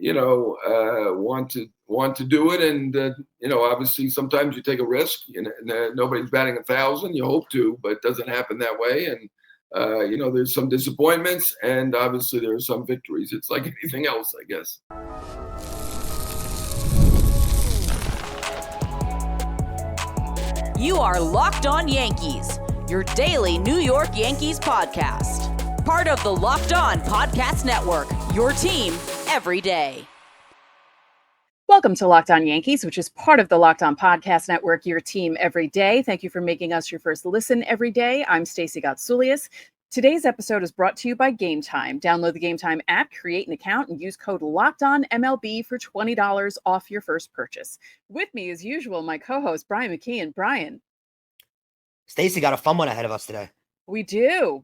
want to do it. And, obviously sometimes you take a risk, and nobody's batting 1,000. You hope to, but it doesn't happen that way. And, there's some disappointments, and obviously there are some victories. It's like anything else, I guess. You are Locked On Yankees, your daily New York Yankees podcast. Part of the Locked On Podcast Network, your team every day. Welcome to Locked On Yankees, which is part of the Locked On Podcast Network, your team every day. Thank you for making us your first listen every day. I'm Stacey Gotsoulias. Today's episode is brought to you by Game Time. Download the Game Time app, create an account, and use code LOCKEDONMLB for $20 off your first purchase. With me, as usual, my co-host, Brian McKeon. Brian. Stacey got a fun one ahead of us today. We do.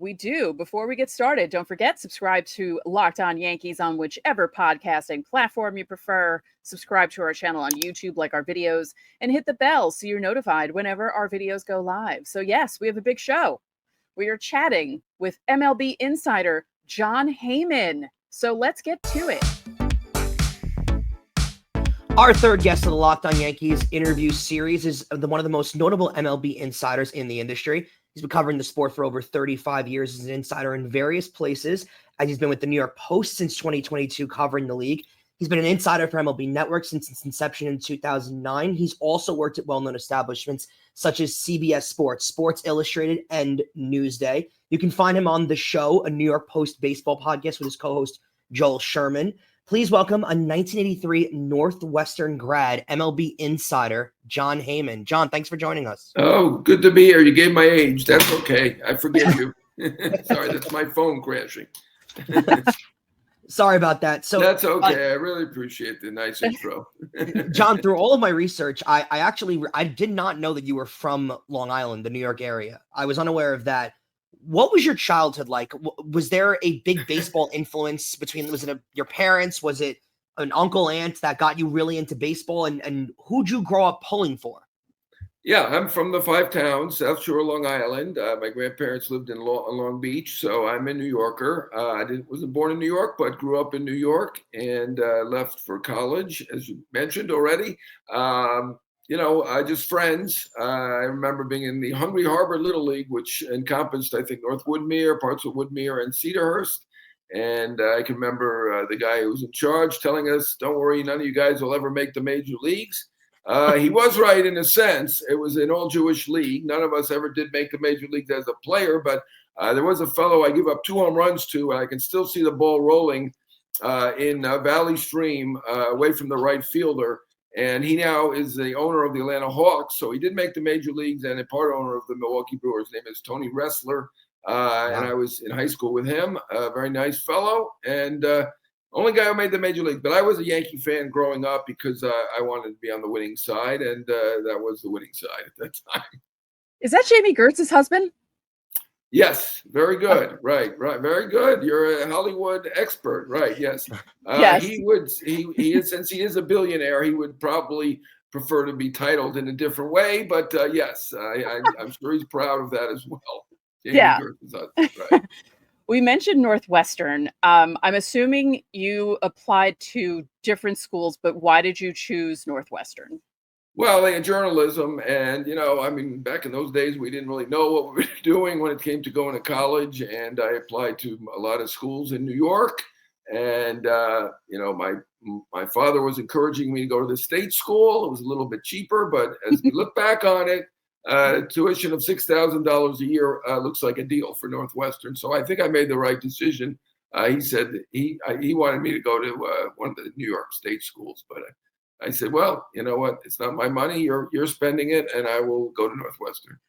Before we get started, don't forget, subscribe to Locked On Yankees on whichever podcasting platform you prefer. Subscribe to our channel on YouTube, like our videos, and hit the bell so you're notified whenever our videos go live. So yes, we have a big show. We are chatting with MLB insider Jon Heyman. So let's get to it. Our third guest of the Locked On Yankees interview series is one of the most notable MLB insiders in the industry. He's been covering the sport for over 35 years as an insider in various places, as he's been with the New York Post since 2022 covering the league. He's been an insider for MLB Network since its inception in 2009. He's also worked at well-known establishments such as CBS Sports, Sports Illustrated, and Newsday. You can find him on The Show, a New York Post baseball podcast with his co-host Joel Sherman. Please welcome a 1983 Northwestern grad, MLB insider, Jon Heyman. Jon, thanks for joining us. Oh, good to be here. You gave my age. That's okay. I forgive you. Sorry, that's my phone crashing. Sorry about that. So that's okay. I really appreciate the nice intro. Jon, through all of my research, I did not know that you were from Long Island, the New York area. I was unaware of that. What was your childhood like? Was there a big baseball influence was it your parents? Was it an uncle, aunt that got you really into baseball? And who'd you grow up pulling for? Yeah, I'm from the Five Towns, South Shore, Long Island. My grandparents lived in Long Beach, so I'm a New Yorker. I wasn't born in New York, but grew up in New York and left for college, as you mentioned already. Just friends. I remember being in the Hungry Harbor Little League, which encompassed, I think, North Woodmere, parts of Woodmere, and Cedarhurst. And I can remember the guy who was in charge telling us, "Don't worry, none of you guys will ever make the major leagues." He was right in a sense. It was an all-Jewish league. None of us ever did make the major leagues as a player, but there was a fellow I give up 2 home runs to, and I can still see the ball rolling in Valley Stream away from the right fielder. And he now is the owner of the Atlanta Hawks. So he did make the major leagues and a part owner of the Milwaukee Brewers. His name is Tony Ressler. And I was in high school with him, a very nice fellow. And only guy who made the major league. But I was a Yankee fan growing up because I wanted to be on the winning side. And that was the winning side at that time. Is that Jamie Gertz's husband? Yes, very good. Right. Very good. You're a Hollywood expert. Right. Yes. Yes. He is, since he is a billionaire, he would probably prefer to be titled in a different way. But yes, I'm sure he's proud of that as well. Jamie Gertz, right. We mentioned Northwestern. I'm assuming you applied to different schools, but why did you choose Northwestern? Well, they had journalism, and, back in those days, we didn't really know what we were doing when it came to going to college, and I applied to a lot of schools in New York, and, my father was encouraging me to go to the state school. It was a little bit cheaper, but as we look back on it, tuition of $6,000 a year looks like a deal for Northwestern, so I think I made the right decision. He said he wanted me to go to one of the New York state schools, but I said, well, you know what? It's not my money. You're spending it, and I will go to Northwestern.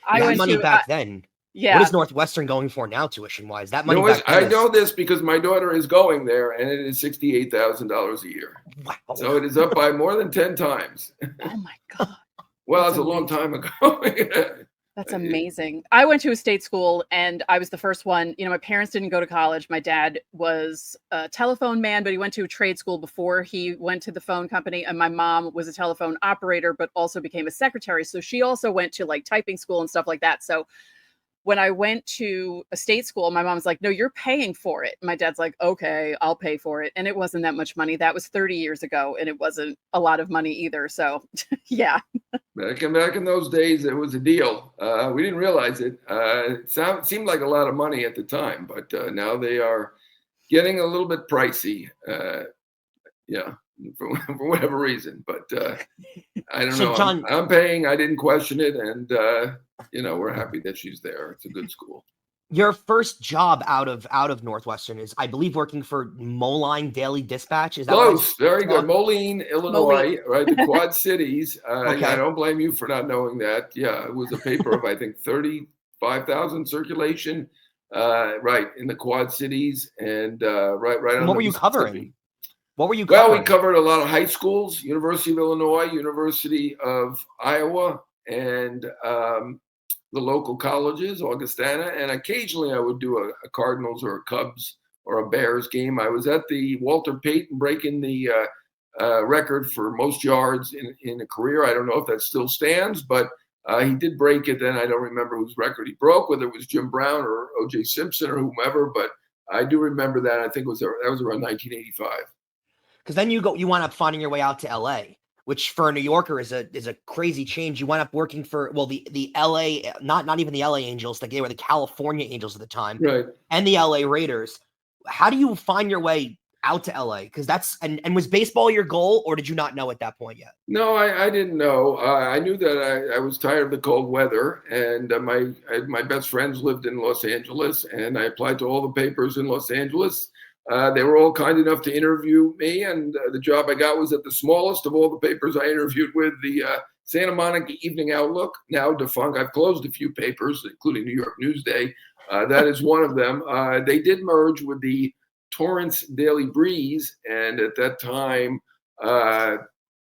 I went money back then. Yeah. What is Northwestern going for now, tuition-wise? That money back then. I know this because my daughter is going there, and it is $68,000 a year. Wow. So it is up by more than 10 times. Oh, my God. Well, that's a long time ago. That's amazing. I went to a state school and I was the first one. My parents didn't go to college. My dad was a telephone man, but he went to a trade school before he went to the phone company. And my mom was a telephone operator, but also became a secretary. So she also went to like typing school and stuff like that. So when I went to a state school, my mom's like, no, you're paying for it. My dad's like, okay, I'll pay for it. And it wasn't that much money. That was 30 years ago. And it wasn't a lot of money either. So yeah. Back in those days, it was a deal. We didn't realize it. It seemed like a lot of money at the time, but now they are getting a little bit pricey. Yeah, for whatever reason. But I don't know. Jon, I'm paying. I didn't question it, and we're happy that she's there. It's a good school. your first job out of Northwestern is, I believe, working for Moline Daily Dispatch. Is that close? Very good. Moline, Illinois, right? The Quad Cities. Okay. I don't blame you for not knowing that. Yeah, it was a paper of I think 35,000 circulation, right in the Quad Cities, and right on. What were you covering? What were you Well, covering? we covered a lot of high schools: University of Illinois, University of Iowa, and the local colleges, Augustana, and occasionally I would do a Cardinals or a Cubs or a Bears game. I was at the Walter Payton breaking the record for most yards in a career. I don't know if that still stands, but he did break it. Then I don't remember whose record he broke, whether it was Jim Brown or O.J. Simpson or whomever, but I do remember that. I think that was around 1985. Because then you wind up finding your way out to L.A., which for a New Yorker is a crazy change. You wind up working for, well, the LA, not even the LA Angels, like they were the California Angels at the time, right? And the LA Raiders. How do you find your way out to LA? Because that's and was baseball your goal, or did you not know at that point yet? No, I didn't know. I knew that I was tired of the cold weather, and my best friends lived in Los Angeles, and I applied to all the papers in Los Angeles. They were all kind enough to interview me, and the job I got was at the smallest of all the papers I interviewed with, the Santa Monica Evening Outlook, now defunct. I've closed a few papers, including New York Newsday. That is one of them. They did merge with the Torrance Daily Breeze, and at that time,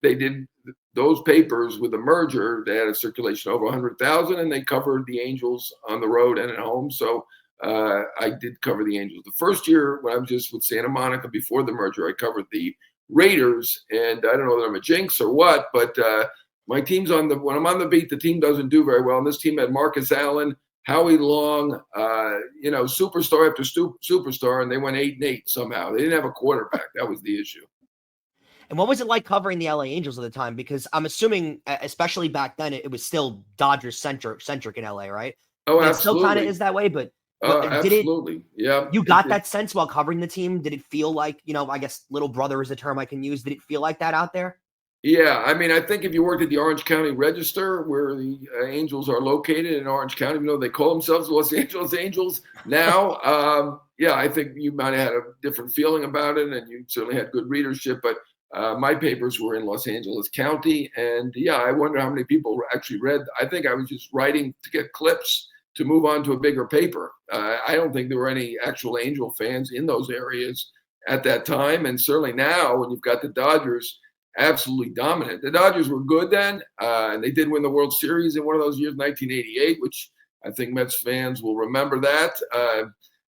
they did those papers with the merger. They had a circulation over 100,000, and they covered the Angels on the road and at home. So I did cover the Angels. The first year when I was just with Santa Monica before the merger, I covered the Raiders, and I don't know that I'm a jinx or what, but my team's when I'm on the beat, the team doesn't do very well. And this team had Marcus Allen, Howie Long, superstar after superstar, and they went 8-8 somehow. They didn't have a quarterback. That was the issue. And what was it like covering the LA Angels at the time? Because I'm assuming, especially back then, it was still Dodgers centric in LA, right? Oh, and absolutely. it still kind of is that way, but absolutely. Yeah. You got that sense while covering the team? Did it feel like, I guess little brother is a term I can use. Did it feel like that out there? Yeah. I mean, I think if you worked at the Orange County Register, where the Angels are located in Orange County, they call themselves Los Angeles Angels now. Yeah, I think you might have had a different feeling about it, and you certainly had good readership, but my papers were in Los Angeles County. And yeah, I wonder how many people actually read. I think I was just writing to get clips to move on to a bigger paper. I don't think there were any actual Angel fans in those areas at that time. And certainly now, when you've got the Dodgers absolutely dominant. The Dodgers were good then, and they did win the World Series in one of those years, 1988, which I think Mets fans will remember that.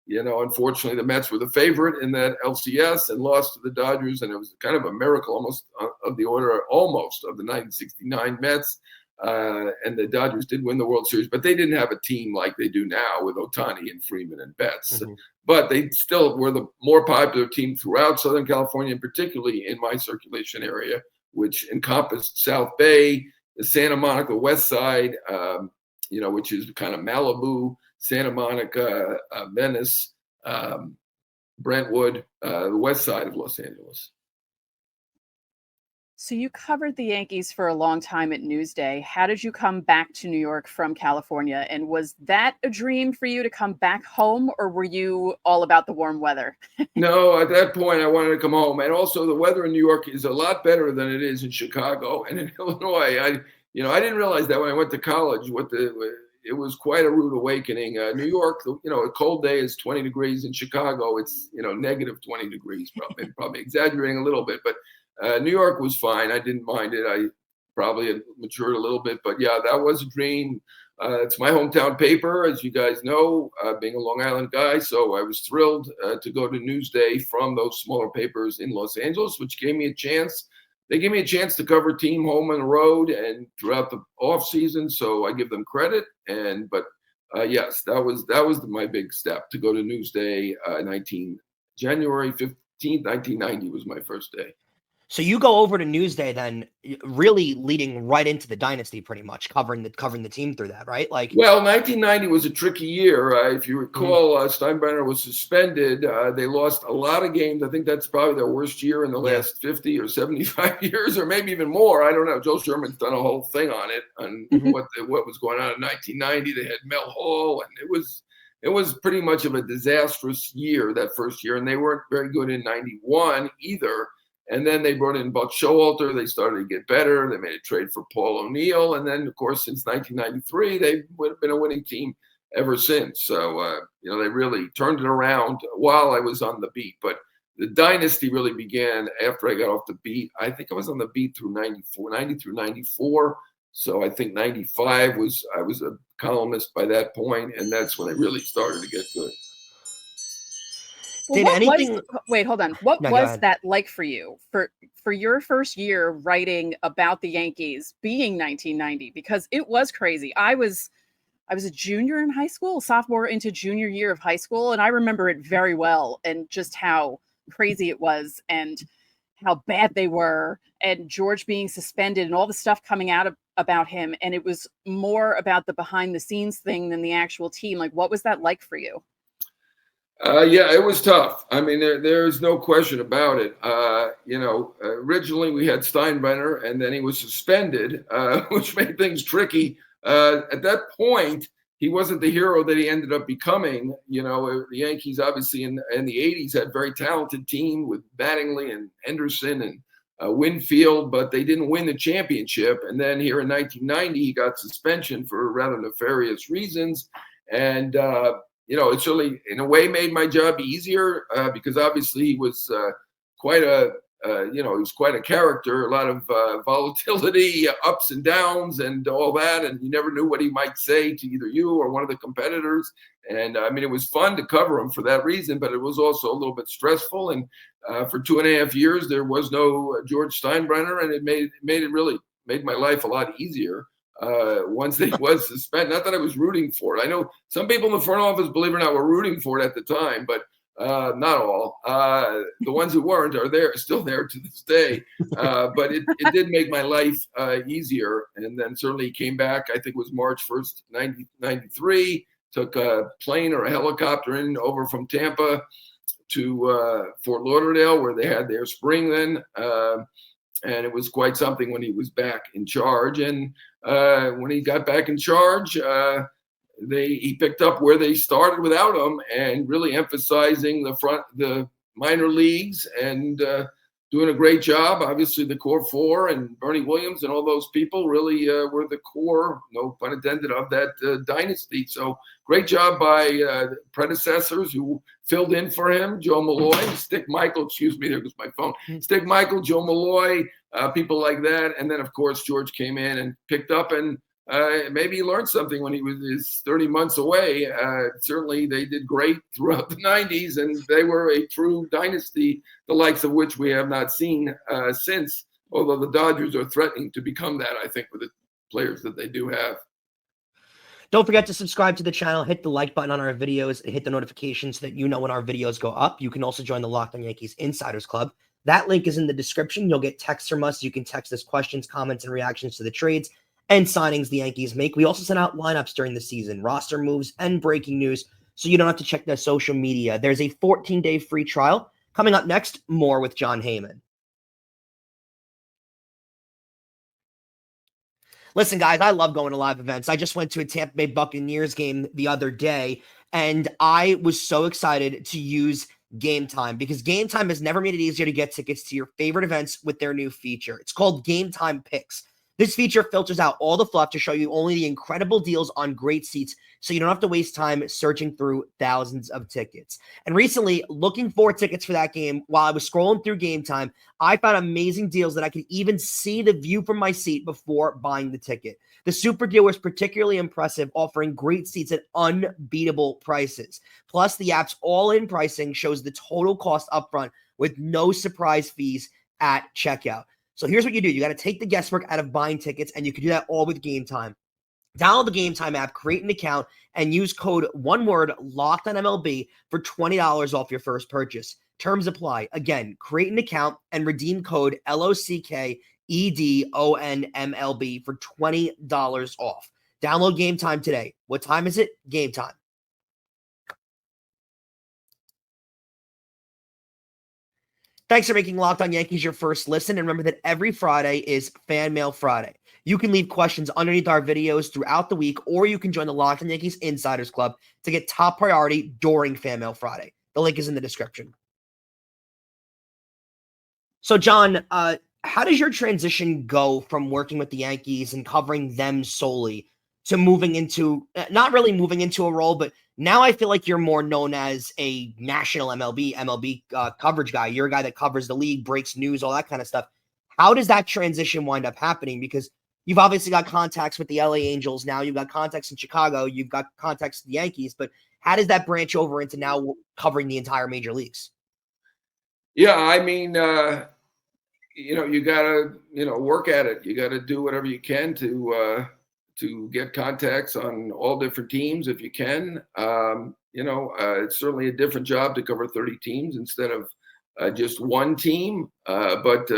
Unfortunately, the Mets were the favorite in that LCS and lost to the Dodgers, and it was kind of a miracle almost of the 1969 Mets. And the Dodgers did win the World Series, but they didn't have a team like they do now with Ohtani and Freeman and Betts. Mm-hmm. But they still were the more popular team throughout Southern California, and particularly in my circulation area, which encompassed South Bay, the Santa Monica West Side, which is kind of Malibu, Santa Monica, Venice, Brentwood, the west side of Los Angeles. So you covered the Yankees for a long time at Newsday. How did you come back to New York from California? And was that a dream for you to come back home, or were you all about the warm weather? No, at that point, I wanted to come home. And also the weather in New York is a lot better than it is in Chicago and in Illinois. I didn't realize that when I went to college, it was quite a rude awakening. New York, a cold day is 20 degrees. In Chicago, it's, negative 20 degrees, probably exaggerating a little bit, but New York was fine. I didn't mind it. I probably had matured a little bit, but yeah, that was a dream. It's my hometown paper, as you guys know, being a Long Island guy. So I was thrilled to go to Newsday from those smaller papers in Los Angeles, which gave me a chance. They gave me a chance to cover team home and road and throughout the off season. So I give them credit. But yes, that was my big step to go to Newsday. January 15th, 1990 was my first day. So you go over to Newsday then, really leading right into the dynasty, pretty much covering the team through that, right? Like, well, 1990 was a tricky year. If you recall, Steinbrenner was suspended. They lost a lot of games. I think that's probably their worst year in the last 50 or 75 years, or maybe even more. I don't know. Joe Sherman's done a whole thing on it, on what was going on in 1990. They had Mel Hall, and it was pretty much of a disastrous year that first year, and they weren't very good in 91 either. And then they brought in Buck Showalter. They started to get better. They made a trade for Paul O'Neill. And then, of course, since 1993, they've been a winning team ever since. So, they really turned it around while I was on the beat. But the dynasty really began after I got off the beat. I think I was on the beat through 90 through 94. So I think 95 I was a columnist by that point, and that's when it really started to get good. Well, wait, hold on. What was that like for you for your first year writing about the Yankees being 1990? Because it was crazy. I was a junior in high school, sophomore into junior year of high school, and I remember it very well, and just how crazy it was and how bad they were, and George being suspended and all the stuff coming out about him. And it was more about the behind the scenes thing than the actual team. Like, what was that like for you? Yeah, it was tough. I mean, there's no question about it. Originally we had Steinbrenner, and then he was suspended, which made things tricky. At that point, he wasn't the hero that he ended up becoming. The Yankees, obviously, in the 80s had a very talented team with Mattingly and Henderson and Winfield, but they didn't win the championship. And then here in 1990, he got suspension for rather nefarious reasons. And it certainly, in a way, made my job easier because obviously he was quite a character, a lot of volatility, ups and downs, and all that. And you never knew what he might say to either you or one of the competitors. And I mean, it was fun to cover him for that reason, but it was also a little bit stressful. And for 2.5 years, there was no George Steinbrenner, and it made my life a lot easier. Once he was suspended. Not that I was rooting for it. I know some people in the front office, believe it or not, were rooting for it at the time, but not all. The ones who weren't are still there to this day. But it did make my life easier. And then certainly he came back, I think it was March 1st, 1993, took a plane or a helicopter over from Tampa to Fort Lauderdale, where they had their spring then. And it was quite something when he was back in charge. And when he got back in charge, he picked up where they started without him, and really emphasizing the minor leagues and doing a great job. Obviously, the core four and Bernie Williams and all those people really were the core, no pun intended, of that dynasty. So great job by predecessors who filled in for him, Joe Malloy, Stick Michael, there goes my phone, Stick Michael, Joe Malloy, people like that. And then, of course, George came in and picked up, and maybe he learned something when he was 30 months away. Certainly, they did great throughout the 90s, and they were a true dynasty, the likes of which we have not seen since, although the Dodgers are threatening to become that, I think, with the players that they do have. Don't forget to subscribe to the channel, hit the like button on our videos, and hit the notifications so that you know when our videos go up. You can also join the Locked On Yankees Insiders Club. That link is in the description. You'll get texts from us. You can text us questions, comments, and reactions to the trades and signings the Yankees make. We also send out lineups during the season, roster moves, and breaking news, so you don't have to check the social media. There's a 14-day free trial. Coming up next, more with Jon Heyman. Listen, guys, I love going to live events. I just went to a Tampa Bay Buccaneers game the other day, and I was so excited to use Game Time, because Game Time has never made it easier to get tickets to your favorite events with their new feature. It's called Game Time Picks. This feature filters out all the fluff to show you only the incredible deals on great seats, so you don't have to waste time searching through thousands of tickets. And recently, looking for tickets for that game, while I was scrolling through Game Time, I found amazing deals that I could even see the view from my seat before buying the ticket. The super deal was particularly impressive, offering great seats at unbeatable prices. Plus, the app's all-in pricing shows the total cost upfront with no surprise fees at checkout. So here's what you do. You got to take the guesswork out of buying tickets, and you can do that all with Game Time. Download the Game Time app, create an account, and use code one word locked on MLB for $20 off your first purchase. Terms apply. Again, create an account and redeem code LOCKEDONMLB for $20 off. Download Game Time today. What time is it? Game time. Thanks for making Locked On Yankees your first listen. And remember that every Friday is Fan Mail Friday. You can leave questions underneath our videos throughout the week, or you can join the Locked On Yankees Insiders Club to get top priority during Fan Mail Friday. The link is in the description. So, Jon, how does your transition go from working with the Yankees and covering them solely to moving into, not really moving into a role, but now I feel like you're more known as a national MLB coverage guy. You're a guy that covers the league, breaks news, all that kind of stuff. How does that transition wind up happening? Because you've obviously got contacts with the LA Angels now. You've got contacts in Chicago. You've got contacts with the Yankees. But how does that branch over into now covering the entire major leagues? Yeah, I mean, you gotta, work at it. You gotta do whatever you can to get contacts on all different teams if you can. It's certainly a different job to cover 30 teams instead of just one team. But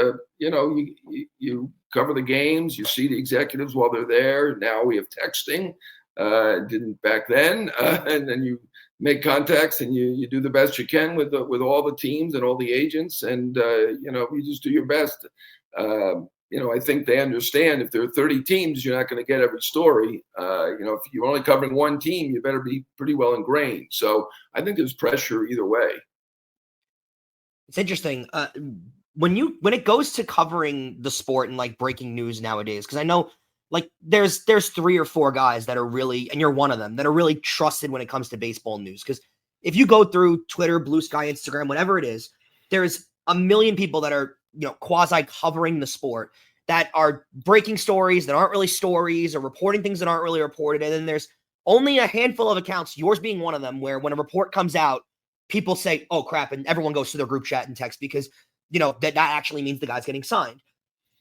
you cover the games, you see the executives while they're there. Now we have texting, didn't back then. And then you make contacts and you do the best you can with all the teams and all the agents. And, you just do your best. I think they understand if there are 30 teams, you're not going to get every story. If you're only covering one team, you better be pretty well ingrained. So I think there's pressure either way. It's interesting. When it goes to covering the sport and like breaking news nowadays, because I know like there's 3 or 4 guys that are really, and you're one of them, that are really trusted when it comes to baseball news. Because if you go through Twitter, Blue Sky, Instagram, whatever it is, there's a million people that are, quasi covering the sport that are breaking stories that aren't really stories or reporting things that aren't really reported. And then there's only a handful of accounts, yours being one of them, where when a report comes out, people say, oh crap. And everyone goes to their group chat and text because, that actually means the guy's getting signed.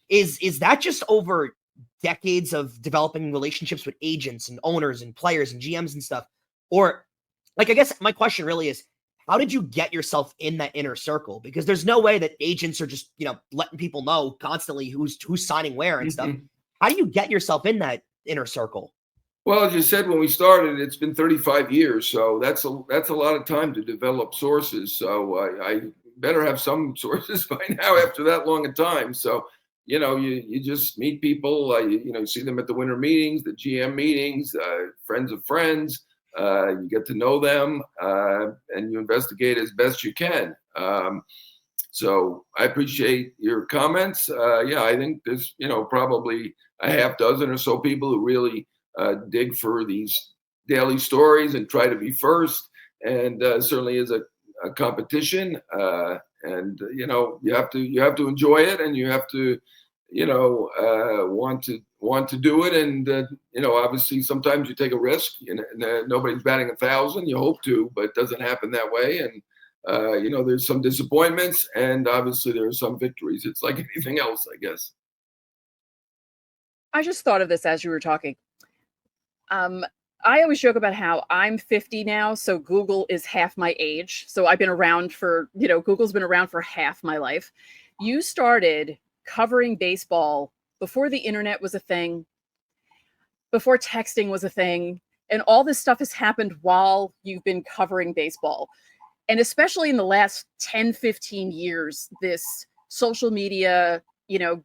Is that just over decades of developing relationships with agents and owners and players and GMs and stuff? Or like, I guess my question really is, how did you get yourself in that inner circle? Because there's no way that agents are just, letting people know constantly who's signing where and stuff. How do you get yourself in that inner circle? Well, as you said, when we started, it's been 35 years. So that's a lot of time to develop sources. So I better have some sources by now after that long a time. So, you just meet people, you see them at the winter meetings, the GM meetings, friends of friends. You get to know them and you investigate as best you can. So I appreciate your comments. I think there's, probably a half dozen or so people who really dig for these daily stories and try to be first. And certainly is a competition. And you have to enjoy it, and you have to, want to do it. And, obviously sometimes you take a risk, and nobody's batting 1,000. You hope to, but it doesn't happen that way. And, there's some disappointments, and obviously there are some victories. It's like anything else, I guess. I just thought of this as you were talking. I always joke about how I'm 50 now, so Google is half my age. So I've been around for, Google's been around for half my life. You started covering baseball before the internet was a thing, before texting was a thing, and all this stuff has happened while you've been covering baseball. And especially in the last 10, 15 years, this social media,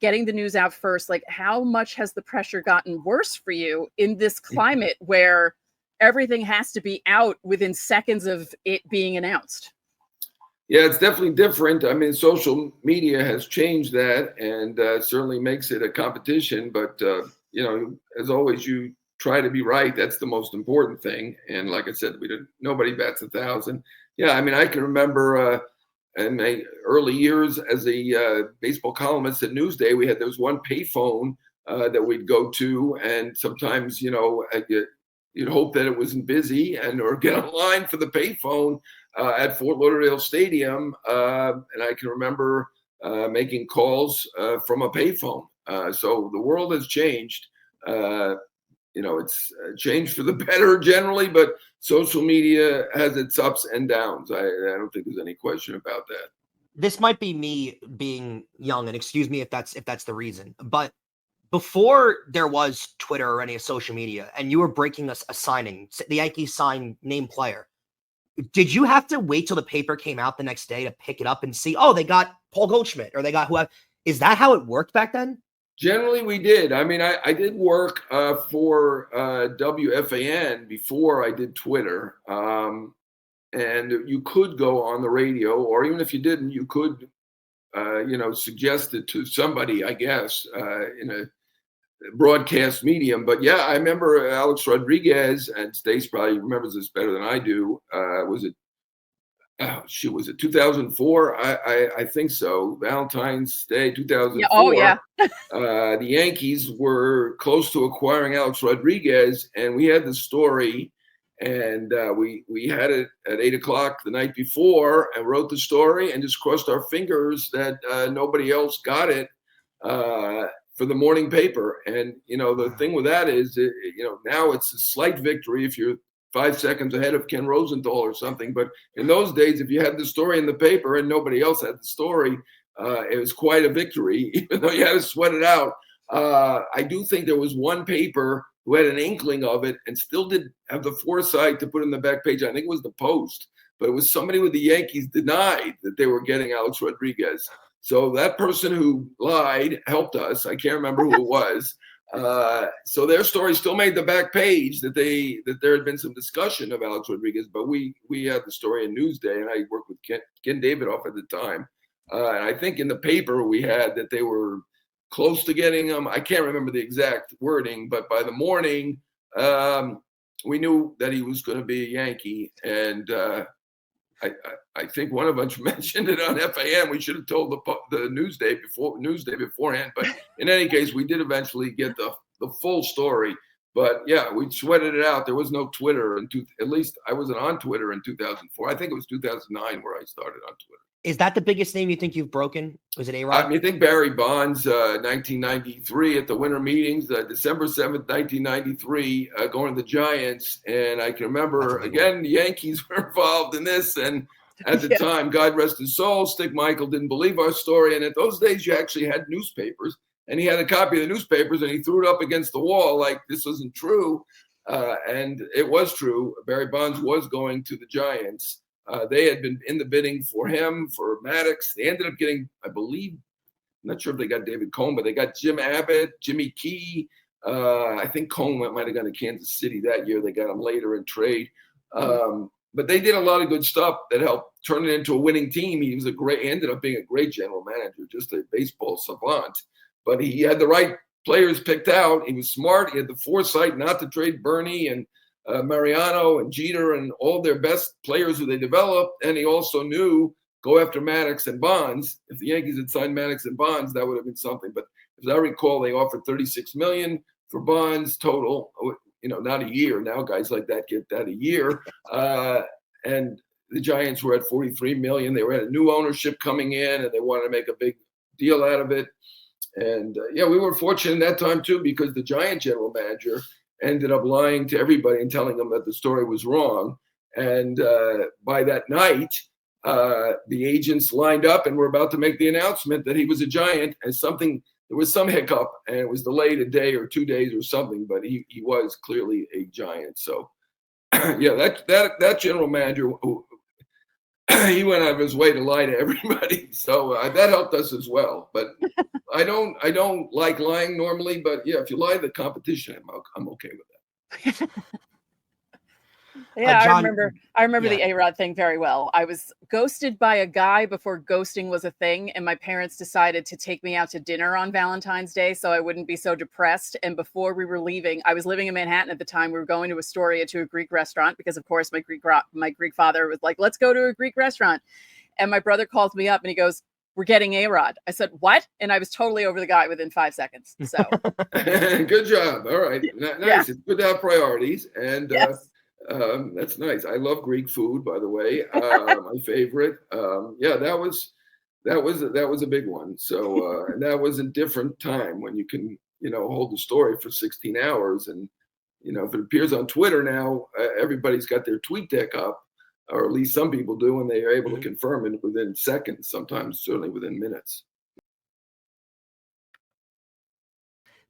getting the news out first, like how much has the pressure gotten worse for you in this climate where everything has to be out within seconds of it being announced? Yeah, it's definitely different. I mean, social media has changed that, and certainly makes it a competition. But, as always, you try to be right. That's the most important thing. And like I said, nobody bats 1,000. Yeah, I mean, I can remember in my early years as a baseball columnist at Newsday, there was one payphone that we'd go to, and sometimes, you'd hope that it wasn't busy or get online for the payphone at Fort Lauderdale Stadium. And I can remember making calls from a payphone. So the world has changed. it's changed for the better generally, but social media has its ups and downs. I don't think there's any question about that. This might be me being young, and excuse me if that's the reason, but before there was Twitter or any social media, and you were breaking a signing, the Yankees signed named player, did you have to wait till the paper came out the next day to pick it up and see, oh, they got Paul Goldschmidt or they got whoever? Is that how it worked back then? Generally, we did. I mean, I did work for WFAN before I did Twitter. And you could go on the radio, or even if you didn't, you could, suggest it to somebody, I guess, in a broadcast medium. But yeah, I remember Alex Rodriguez, and Stace probably remembers this better than I do. Was it 2004? I think so. Valentine's Day, 2004. Yeah. Oh, yeah. The Yankees were close to acquiring Alex Rodriguez, and we had the story, and we had it at 8:00 the night before, and wrote the story, and just crossed our fingers that nobody else got it for the morning paper. And the thing with that is, now it's a slight victory if you're 5 seconds ahead of Ken Rosenthal or something. But in those days, if you had the story in the paper and nobody else had the story, it was quite a victory, even though you had to sweat it out. I do think there was one paper who had an inkling of it and still did have the foresight to put in the back page. I think it was the Post, but it was somebody with the Yankees denied that they were getting Alex Rodriguez. So that person who lied helped us. I can't remember who it was. So their story still made the back page that there had been some discussion of Alex Rodriguez, but we had the story in Newsday, and I worked with Ken Davidoff at the time. And I think in the paper we had that they were close to getting him. I can't remember the exact wording, but by the morning, we knew that he was going to be a Yankee. And I think one of us mentioned it on FAN. We should have told the Newsday beforehand. But in any case, we did eventually get the full story. But yeah, we sweated it out. There was no Twitter, at least I wasn't on Twitter in 2004. I think it was 2009 where I started on Twitter. Is that the biggest name you think you've broken? Was it A-Rod? I mean, I think Barry Bonds, 1993 at the winter meetings, December 7th, 1993, going to the Giants. And I can remember, again, the Yankees were involved in this. And at the time, God rest his soul, Stick Michael didn't believe our story. And at those days, you actually had newspapers. And he had a copy of the newspapers, and he threw it up against the wall like this wasn't true. And it was true. Barry Bonds was going to the Giants. They had been in the bidding for him, for Maddox. They ended up getting, I believe, I'm not sure if they got David Cone, but they got Jim Abbott, Jimmy Key. I think Cone might have gone to Kansas City that year. They got him later in trade. But they did a lot of good stuff that helped turn it into a winning team. He ended up being a great general manager, just a baseball savant. But he had the right players picked out. He was smart. He had the foresight not to trade Bernie and Mariano and Jeter and all their best players who they developed. And he also knew go after Maddox and Bonds. If the Yankees had signed Maddox and Bonds, that would have been something. But as I recall, they offered $36 million for Bonds total. Not a year. Now guys like that get that a year. And the Giants were at $43 million. They had a new ownership coming in, and they wanted to make a big deal out of it. And we were fortunate that time too, because the Giant general manager ended up lying to everybody and telling them that the story was wrong. And by that night, the agents lined up and were about to make the announcement that he was a Giant, and there was some hiccup, and it was delayed a day or 2 days or something, but he was clearly a Giant. So that general manager, he went out of his way to lie to everybody. So that helped us as well. But I don't like lying normally, but yeah, if you lie to the competition, I'm okay with that. Yeah, John, I remember the A-Rod thing very well. I was ghosted by a guy before ghosting was a thing, and my parents decided to take me out to dinner on Valentine's Day so I wouldn't be so depressed. And before we were leaving, I was living in Manhattan at the time. We were going to Astoria to a Greek restaurant because, of course, my Greek father was like, "Let's go to a Greek restaurant." And my brother calls me up and he goes, "We're getting A-Rod." I said, "What?" And I was totally over the guy within 5 seconds. So good job. All right, nice. Yeah. It's good to have priorities, and yes. That's nice. I love Greek food, by the way. My favorite. That was a big one. So and that was a different time when you can hold the story for 16 hours, and if it appears on Twitter now, everybody's got their tweet deck up, or at least some people do, and they are able to confirm it within seconds, sometimes certainly within minutes.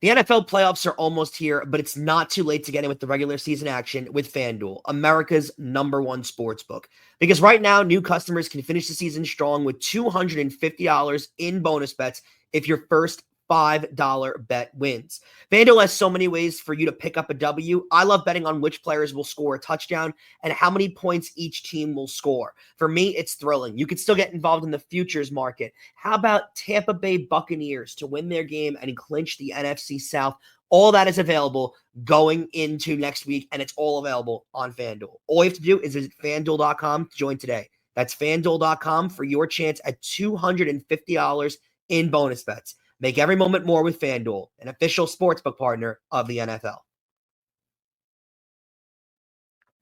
The NFL playoffs are almost here, but it's not too late to get in with the regular season action with FanDuel, America's #1 sports book. Because right now, new customers can finish the season strong with $250 in bonus bets if your first $5 bet wins. FanDuel has so many ways for you to pick up a W. I love betting on which players will score a touchdown and how many points each team will score. For me, it's thrilling. You can still get involved in the futures market. How about Tampa Bay Buccaneers to win their game and clinch the NFC South? All that is available going into next week, and it's all available on FanDuel. All you have to do is visit FanDuel.com to join today. That's FanDuel.com for your chance at $250 in bonus bets. Make every moment more with FanDuel, an official sportsbook partner of the NFL.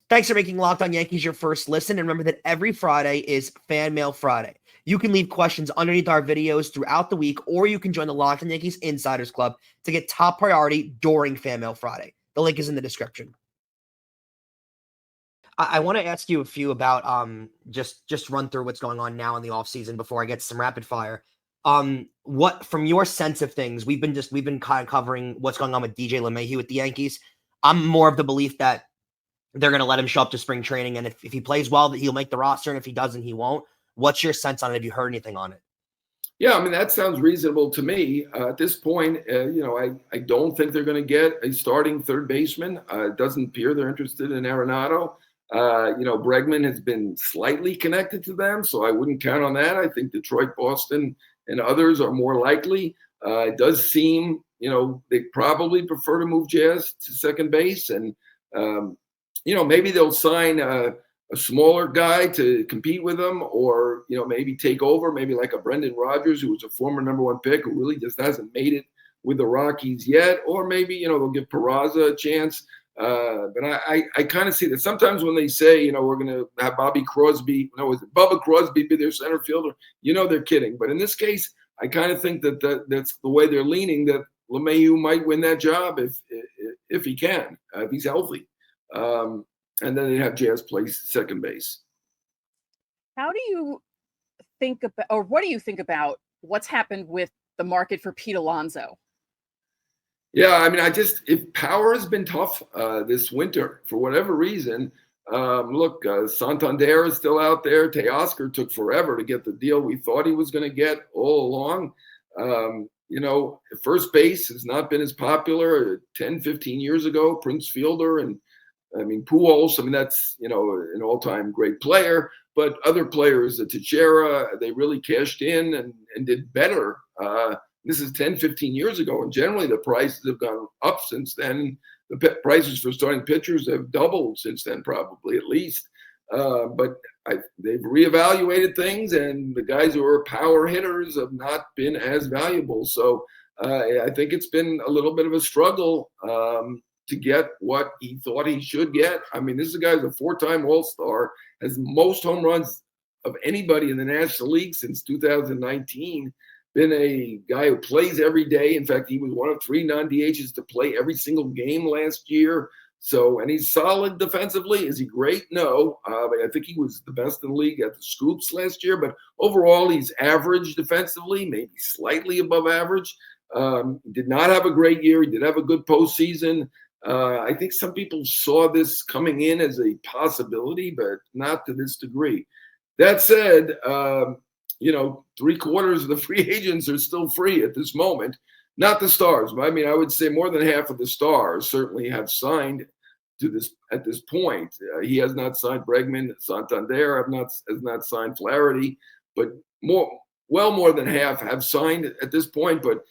Thanks for making Locked On Yankees your first listen. And remember that every Friday is Fan Mail Friday. You can leave questions underneath our videos throughout the week, or you can join the Locked On Yankees Insiders Club to get top priority during Fan Mail Friday. The link is in the description. I want to ask you a few about just run through what's going on now in the offseason before I get to some rapid fire. What, from your sense of things, we've been kind of covering what's going on with DJ LeMahieu with the Yankees. I'm more of the belief that they're going to let him show up to spring training, and if he plays well, that he'll make the roster, and if he doesn't, he won't. What's your sense on it? Have you heard anything on it? Yeah, I mean, that sounds reasonable to me. At this point, I don't think they're going to get a starting third baseman. It doesn't appear they're interested in Arenado. Bregman has been slightly connected to them, so I wouldn't count on that. I think Detroit, Boston, and others are more likely. It does seem, they probably prefer to move Jazz to second base, and maybe they'll sign a smaller guy to compete with them, or maybe take over, maybe like a Brendan Rodgers, who was a former #1 pick who really just hasn't made it with the Rockies yet, or maybe they'll give Peraza a chance. But I kind of see that sometimes when they say, we're going to have Bubba Crosby be their center fielder, they're kidding. But in this case, I kind of think that's the way they're leaning, that LeMahieu might win that job if he can, if he's healthy. And then they'd have Jazz play second base. How do you think about, or what do you think about what's happened with the market for Pete Alonso? Yeah, I mean, if power has been tough this winter for whatever reason. Look, Santander is still out there. Teoscar took forever to get the deal we thought he was going to get all along. First base has not been as popular 10, 15 years ago. Prince Fielder and Pujols, that's, an all-time great player. But other players, Teixeira, they really cashed in and did better. This is 10, 15 years ago, and generally the prices have gone up since then. The prices for starting pitchers have doubled since then, probably, at least. But they've reevaluated things, and the guys who are power hitters have not been as valuable. So I think it's been a little bit of a struggle to get what he thought he should get. This is a guy who's a 4-time All-Star, has the most home runs of anybody in the National League since 2019. Been a guy who plays every day. In fact, he was one of 3 non-DHs to play every single game last year. So, and he's solid defensively. Is he great? No. I think he was the best in the league at the scoops last year. But overall, he's average defensively, maybe slightly above average. He did not have a great year. He did have a good postseason. I think some people saw this coming in as a possibility, but not to this degree. That said, 3/4 of the free agents are still free at this moment. Not the stars. I would say more than half of the stars certainly have signed to this at this point. He has not signed Bregman. Santander has not signed Flaherty, but more than half have signed at this point. But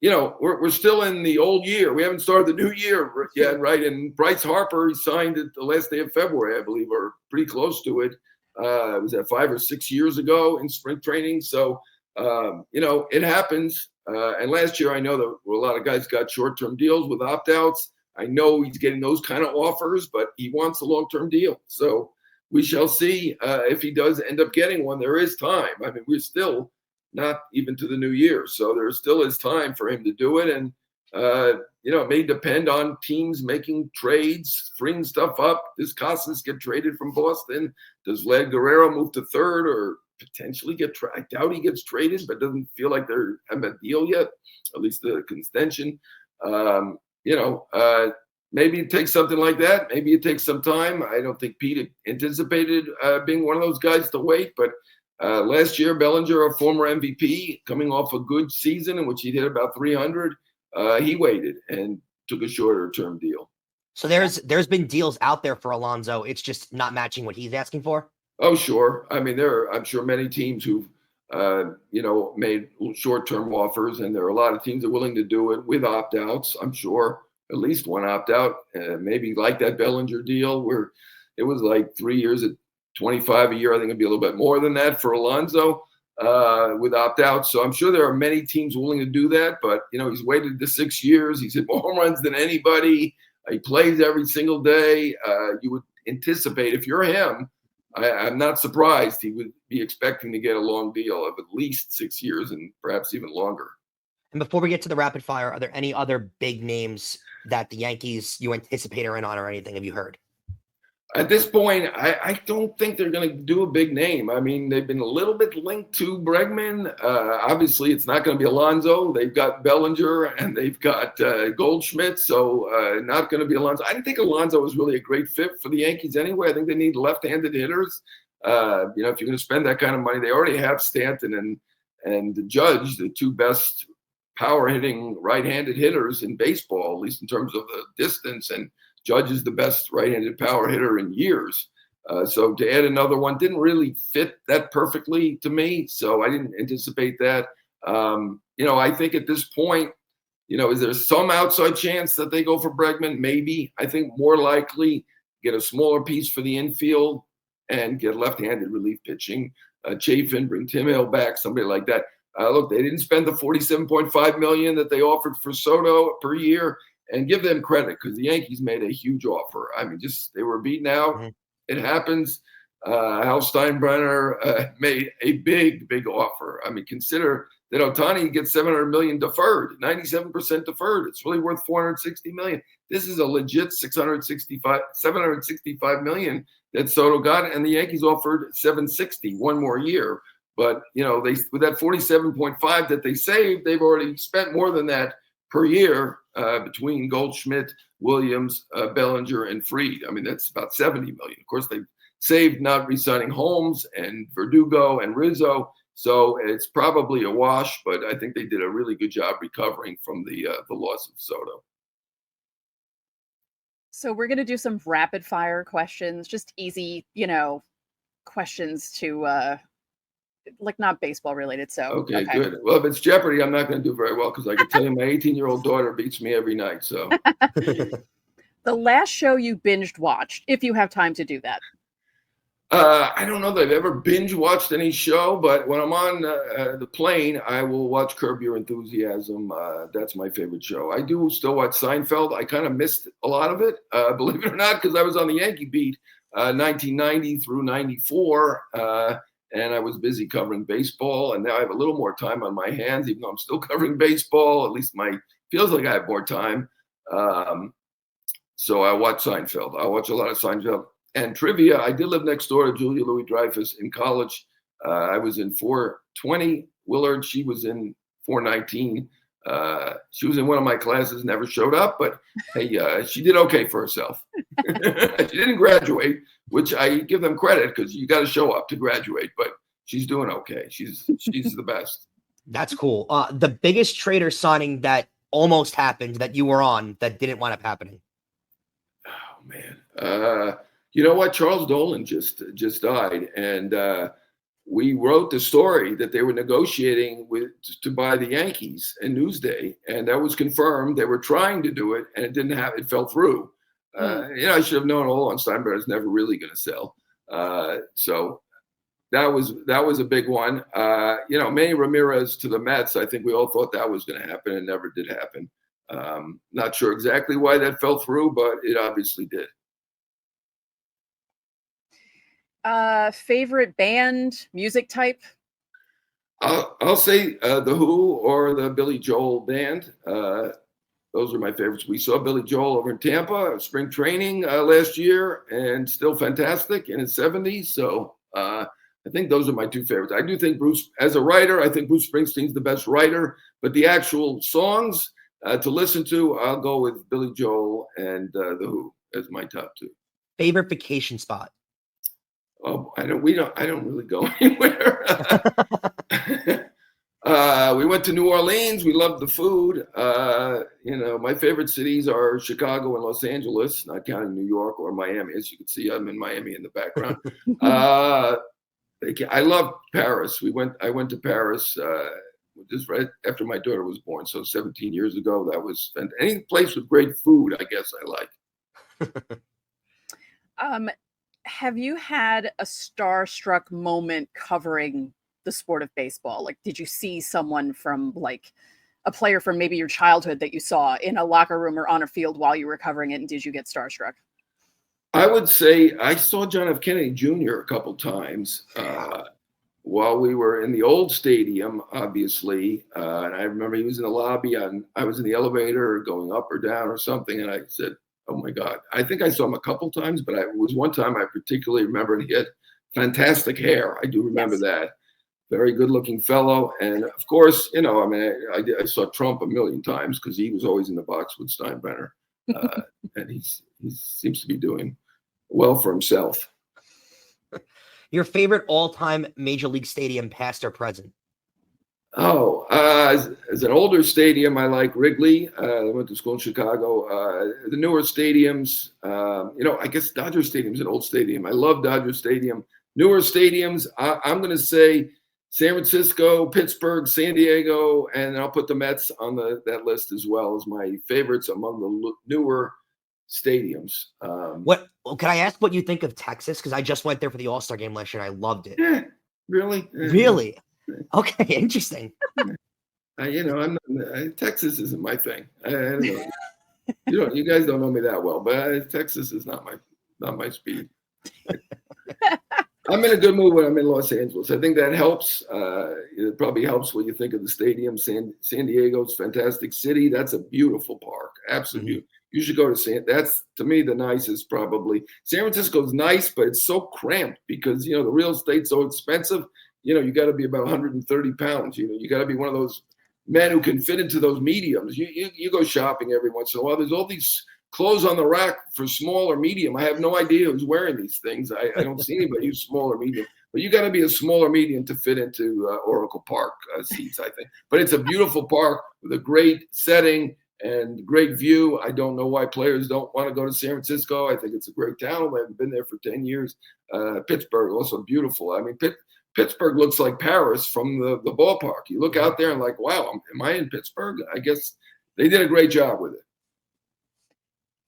we're still in the old year. We haven't started the new year yet, right? And Bryce Harper, he signed it the last day of February, I believe, or pretty close to it. It was 5 or 6 years ago in spring training. So, it happens. And last year, I know that a lot of guys got short-term deals with opt-outs. I know he's getting those kind of offers, but he wants a long-term deal. So we shall see if he does end up getting one. There is time. We're still not even to the new year. So there still is time for him to do it. And, It may depend on teams making trades, freeing stuff up. Does Casas get traded from Boston? Does Vlad Guerrero move to third or potentially get traded? I doubt he gets traded, but doesn't feel like they're having a deal yet, at least the extension. Maybe it takes something like that. Maybe it takes some time. I don't think Pete anticipated being one of those guys to wait, but last year, Bellinger, a former MVP, coming off a good season in which he hit about 300, he waited and took a shorter-term deal. So there's been deals out there for Alonso. It's just not matching what he's asking for. Oh, sure. I mean, there are, I'm sure, many teams who've, made short-term offers, and there are a lot of teams that are willing to do it with opt-outs. I'm sure at least one opt-out, maybe like that Bellinger deal where it was like 3 years at 25 a year. I think it'd be a little bit more than that for Alonso with opt-outs. So I'm sure there are many teams willing to do that, but, he's waited the 6 years. He's hit more home runs than anybody. He plays every single day. You would anticipate, if you're him, I'm not surprised he would be expecting to get a long deal of at least 6 years and perhaps even longer. And before we get to the rapid fire, are there any other big names that the Yankees you anticipate are in on or anything? Have you heard? At this point, I don't think they're going to do a big name. I mean, they've been a little bit linked to Bregman. Obviously, it's not going to be Alonso. They've got Bellinger and they've got Goldschmidt, so not going to be Alonso. I didn't think Alonso was really a great fit for the Yankees anyway. I think they need left-handed hitters. If you're going to spend that kind of money, they already have Stanton and Judge, the two best power-hitting right-handed hitters in baseball, at least in terms of the distance, and Judge is the best right-handed power hitter in years. So to add another one didn't really fit that perfectly to me. So I didn't anticipate that. I think at this point, is there some outside chance that they go for Bregman? Maybe. I think more likely get a smaller piece for the infield and get left-handed relief pitching. Chafin, bring Tim Hill back, somebody like that. Look, they didn't spend the $47.5 million that they offered for Soto per year. And give them credit because the Yankees made a huge offer. I mean, they were beaten out. Mm-hmm. It happens. Hal Steinbrenner made a big, big offer. I mean, consider that Ohtani gets $700 million deferred, 97% deferred. It's really worth $460 million. This is a legit $765 million that Soto got, and the Yankees offered $760 one more year. But they with that 47.5 that they saved, they've already spent more than that per year between Goldschmidt, Williams, Bellinger, and Fried. I mean, that's about $70 million. Of course, they saved not re-signing Holmes and Verdugo and Rizzo, so it's probably a wash. But I think they did a really good job recovering from the loss of Soto. So we're gonna do some rapid fire questions, just easy, questions to. Like not baseball related. So okay, good. Well, if it's Jeopardy, I'm not going to do very well because I can tell you my 18-year-old daughter beats me every night. So the last show you binged watched, if you have time to do that. I don't know that I've ever binge watched any show, but when I'm on the plane, I will watch Curb Your Enthusiasm. That's my favorite show. I do still watch Seinfeld. I kind of missed a lot of it, believe it or not, because I was on the Yankee beat 1990 through 94. And I was busy covering baseball, and now I have a little more time on my hands, even though I'm still covering baseball. At least feels like I have more time. So I watch Seinfeld. I watch a lot of Seinfeld. And trivia, I did live next door to Julia Louis-Dreyfus in college. I was in 420 Willard. She was in 419. She was in one of my classes, never showed up, but hey, she did okay for herself. She didn't graduate, which I give them credit because you got to show up to graduate, but she's doing okay. She's the best. That's cool. The biggest trader signing that almost happened that you were on that didn't wind up happening. Oh man. You know what? Charles Dolan just died. And, we wrote the story that they were negotiating to buy the Yankees in Newsday, and that was confirmed. They were trying to do it, and it didn't happen. It fell through. I should have known all along Steinbrenner's never really going to sell. So that was a big one. Manny Ramirez to the Mets. I think we all thought that was going to happen, and never did happen. Not sure exactly why that fell through, but it obviously did. Favorite band, music type? I'll say the Who or the Billy Joel band. those are my favorites. We saw Billy Joel over in Tampa, spring training last year, and still fantastic in his 70s. So I think those are my two favorites. I do think Bruce, as a writer, I think Bruce Springsteen's the best writer, but the actual songs to listen to, I'll go with Billy Joel and The Who as my top two. Favorite vacation spot? Oh, I don't really go anywhere. We went to New Orleans. We loved the food. My favorite cities are Chicago and Los Angeles, not counting New York or Miami. As you can see, I'm in Miami in the background. I love Paris. I went to Paris just right after my daughter was born, so 17 years ago. That was any place with great food, I guess I like. Have you had a starstruck moment covering the sport of baseball? Like, did you see someone from like a player from maybe your childhood that you saw in a locker room or on a field while you were covering it? And did you get starstruck? I would say I saw John F. Kennedy Jr. a couple times while we were in the old stadium, obviously. And I remember he was in the lobby and I was in the elevator going up or down or something. And I said, oh my God. I think I saw him a couple times, but it was one time I particularly remember, and he had fantastic hair. I do remember that. Very good looking fellow. And of course, I saw Trump a million times because he was always in the box with Steinbrenner. And he seems to be doing well for himself. Your favorite all-time major league stadium, past or present? Oh, as an older stadium, I like Wrigley. I went to school in Chicago. The newer stadiums, I guess Dodger Stadium's an old stadium. I love Dodger Stadium. Newer stadiums, I'm going to say San Francisco, Pittsburgh, San Diego, and I'll put the Mets on that list as well as my favorites among the newer stadiums. Can I ask what you think of Texas? Because I just went there for the All-Star game last year and I loved it. Really? Really? Okay, interesting. Texas isn't my thing. I don't know. You guys don't know me that well, but Texas is not my speed. I'm in a good mood when I'm in Los Angeles. I think that helps. It probably helps when you think of the stadium. San Diego's a fantastic city. That's a beautiful park. Absolutely. Mm-hmm. You should go to that's to me the nicest probably. San Francisco's nice, but it's so cramped because, the real estate's so expensive. You got to be about 130 pounds. You got to be one of those men who can fit into those mediums. You go shopping every once in a while. There's all these clothes on the rack for small or medium. I have no idea who's wearing these things. I don't see anybody who's small or medium. But you got to be a smaller medium to fit into Oracle Park seats, I think. But it's a beautiful park with a great setting and great view. I don't know why players don't want to go to San Francisco. I think it's a great town. I've been there for 10 years. Pittsburgh, also beautiful. I mean, Pittsburgh looks like Paris from the ballpark. You look out there and like, wow, am I in Pittsburgh? I guess they did a great job with it.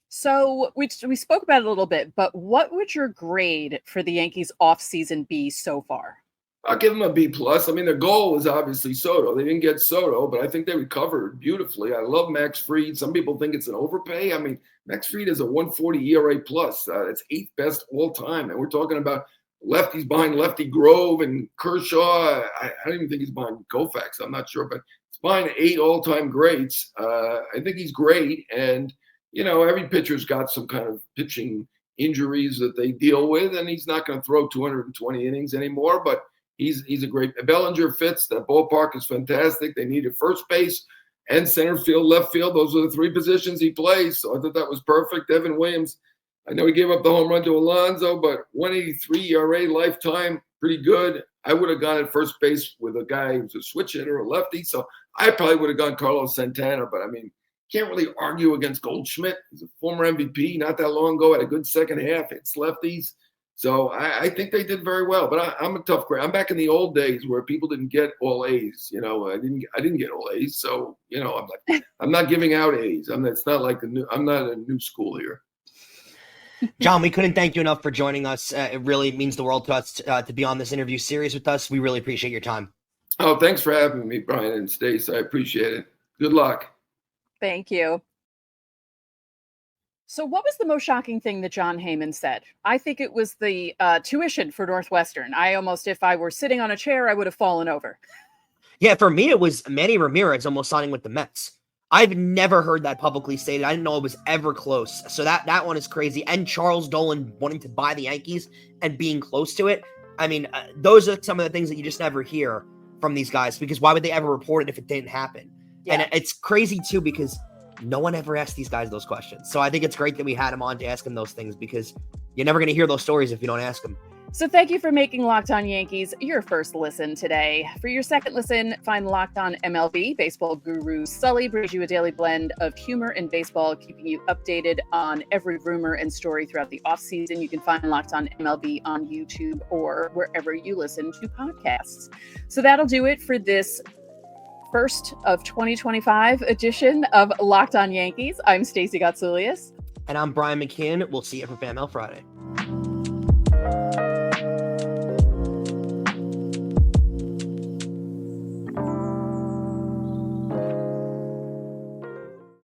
So we spoke about it a little bit, but what would your grade for the Yankees offseason be so far? I'll give them a B+. I mean, their goal was obviously Soto. They didn't get Soto, but I think they recovered beautifully. I love Max Fried. Some people think it's an overpay. I mean, Max Fried is a 140 ERA plus. It's 8th best all time. And we're talking about lefties behind Lefty Grove and Kershaw. I don't even think he's behind Koufax. I'm not sure, but it's behind 8 all-time greats. I think he's great. And, every pitcher's got some kind of pitching injuries that they deal with, and he's not going to throw 220 innings anymore, but he's a great – Bellinger fits. That ballpark is fantastic. They needed first base and center field, left field. Those are the 3 positions he plays, so I thought that was perfect. Evan Williams, I know he gave up the home run to Alonso, but 183 ERA lifetime, pretty good. I would have gone at first base with a guy who's a switch hitter, a lefty, so I probably would have gone Carlos Santana, but I mean – can't really argue against Goldschmidt. He's a former MVP not that long ago, had a good second half, hits lefties. So I think they did very well. But I'm a tough grade. I'm back in the old days where people didn't get all A's. I didn't get all A's. So I'm not giving out A's. It's not like I'm not a new school here. Jon, we couldn't thank you enough for joining us. It really means the world to us to be on this interview series with us. We really appreciate your time. Oh, thanks for having me, Brian and Stace. I appreciate it. Good luck. Thank you. So what was the most shocking thing that Jon Heyman said? I think it was the tuition for Northwestern. If I were sitting on a chair, I would have fallen over. Yeah, for me, it was Manny Ramirez almost signing with the Mets. I've never heard that publicly stated. I didn't know it was ever close. So that one is crazy. And Charles Dolan wanting to buy the Yankees and being close to it. I mean, those are some of the things that you just never hear from these guys, because why would they ever report it if it didn't happen? Yeah. And it's crazy too, because no one ever asked these guys those questions. So I think it's great that we had them on to ask them those things, because you're never going to hear those stories if you don't ask them. So thank you for making Locked On Yankees your first listen today. For your second listen, find Locked On MLB. Baseball guru Sully brings you a daily blend of humor and baseball, keeping you updated on every rumor and story throughout the offseason. You can find Locked On MLB on YouTube or wherever you listen to podcasts. So that'll do it for this first of 2025 edition of Locked On Yankees. I'm Stacey Gotsulias. And I'm Brian McKeon. We'll see you for Fan Mail Friday.